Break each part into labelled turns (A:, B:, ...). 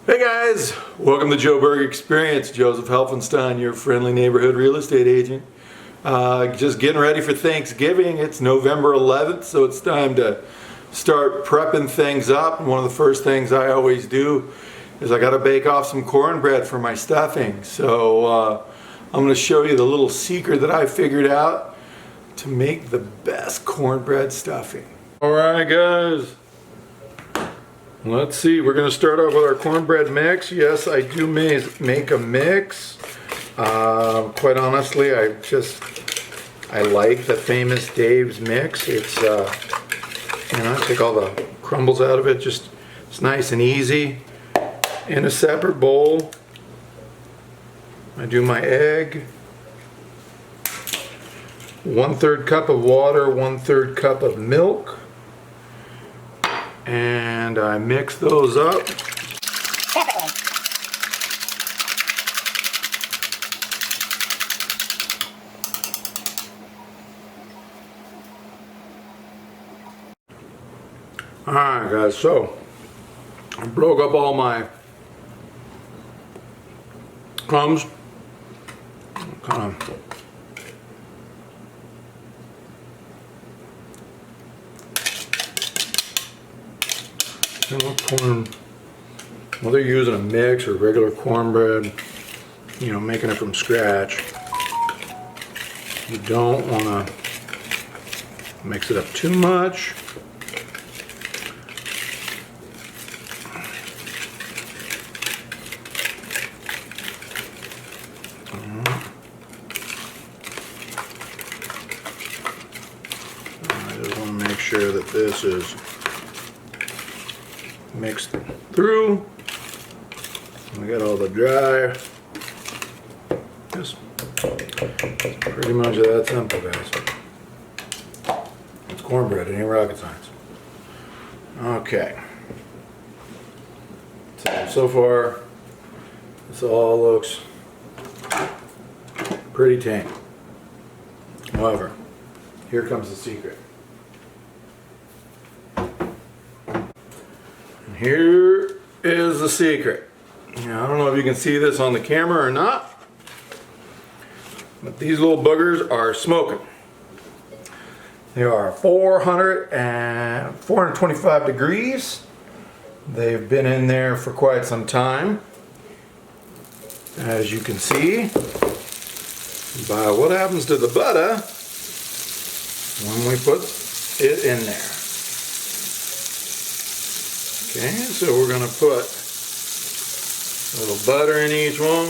A: Hey guys, welcome to Joe Berg Experience. Joseph Helfenstein, your friendly neighborhood real estate agent. Just getting ready for Thanksgiving. It's November 11th, so it's time to start prepping things up. And one of the first things I always do is I got to bake off some cornbread for my stuffing. So I'm going to show you the little secret that I figured out to make the best cornbread stuffing. Alright guys, let's see, we're going to start off with our cornbread mix. Yes, I do make a mix. Quite honestly, I like the Famous Dave's mix. It's, I take all the crumbles out of it. It's nice and easy. In a separate bowl, I do my egg. 1/3 cup of water, 1/3 cup of milk. And I mix those up. Alright guys, so I broke up all my crumbs. Kind of corn, whether you're using a mix or regular cornbread, making it from scratch, you don't want to mix it up too much. I just want to make sure that this is mixed through. We got all the dry. Just pretty much that simple, guys. It's cornbread, it ain't rocket science. Okay. So far, this all looks pretty tame. However, here comes the secret. Here is the secret. Now, I don't know if you can see this on the camera or not, but these little boogers are smoking. They are 425 degrees. They've been in there for quite some time, as you can see by what happens to the butter when we put it in there. Okay, so we're going to put a little butter in each one.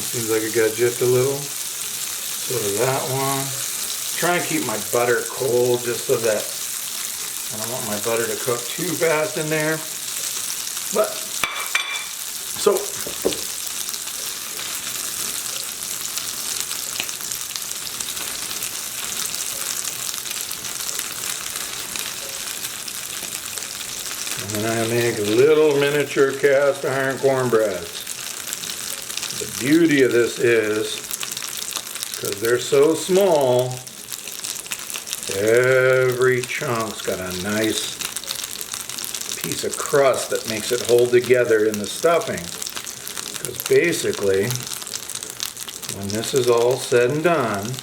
A: Seems like it got just a little. So does that one. Try and keep my butter cold just so that I don't want my butter to cook too fast in there. But, so, and then I make little miniature cast iron cornbreads. The beauty of this is, because they're so small, every chunk's got a nice piece of crust that makes it hold together in the stuffing. Because basically, when this is all said and done,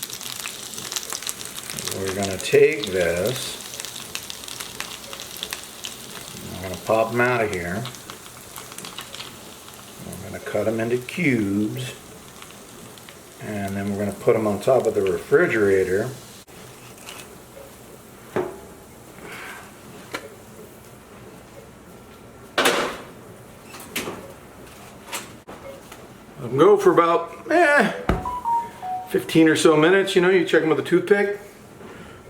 A: we're going to take this. I'm going to pop them out of here. We're going to cut them into cubes, and then we're going to put them on top of the refrigerator. Let them go for about 15 or so minutes. You check them with a toothpick,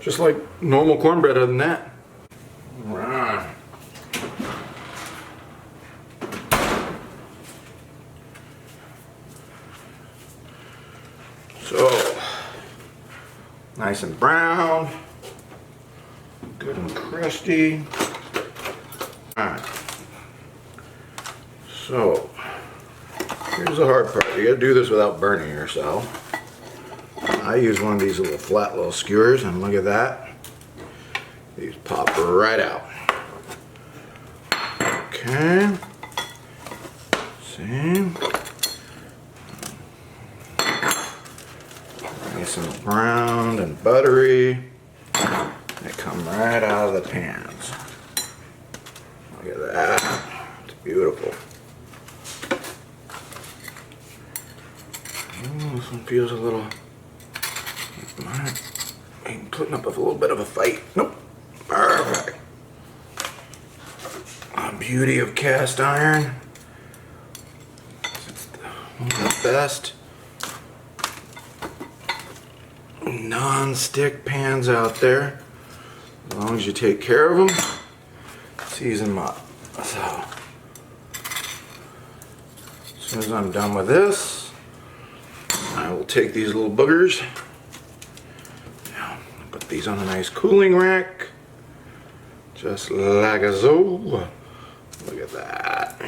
A: just like normal cornbread. Other than that. Right. So, nice and brown, good and crusty. Alright, so here's the hard part. You gotta do this without burning yourself. I use one of these little flat little skewers, and look at that. These pop right out.
B: Okay. See? Nice and browned and buttery. They come right out of the pans. Look at that. It's beautiful. Ooh, this one feels a little... I'm putting up a little bit of a fight. Nope. Perfect. A beauty of cast iron. It's one of the best non-stick pans out there. As long as you take care of them, season them up. So, as soon as I'm done with this, I will take these little boogers, put these on a nice cooling rack, just like a so. Look at that.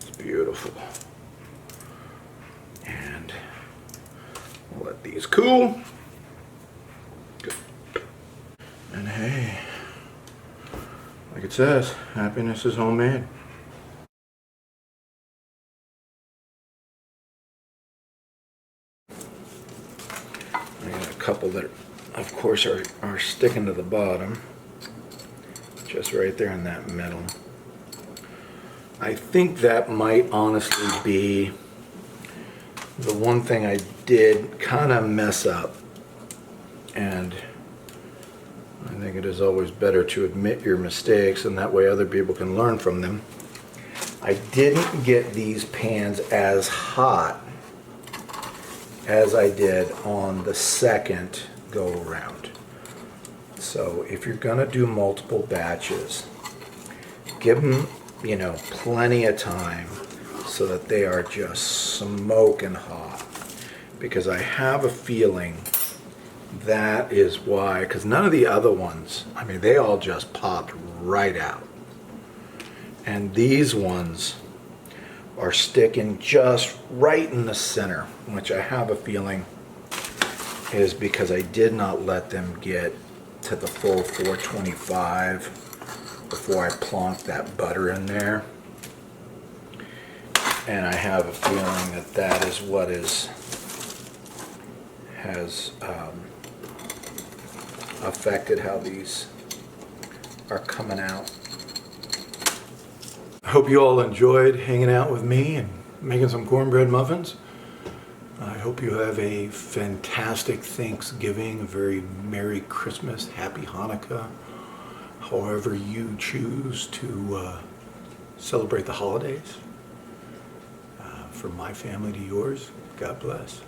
B: It's beautiful. And we'll let these cool. Good. And hey, like it says, happiness is homemade. I got a couple that, of course, are sticking to the bottom. Just right there in that middle. I think that might honestly be the one thing I did kind of mess up. And I think it is always better to admit your mistakes, and that way other people can learn from them. I didn't get these pans as hot as I did on the second go around. So if you're gonna do multiple batches, give them, you know, plenty of time so that they are just smoking hot. Because I have a feeling that is why, because none of the other ones, I mean, they all just popped right out. And these ones are sticking just right in the center, which I have a feeling is because I did not let them get to the full 425 before I plonked that butter in there. And I have a feeling that that is what has affected how these are coming out.
A: I hope you all enjoyed hanging out with me and making some cornbread muffins. I hope you have a fantastic Thanksgiving, a very Merry Christmas, Happy Hanukkah, however you choose to celebrate the holidays. From my family to yours, God bless.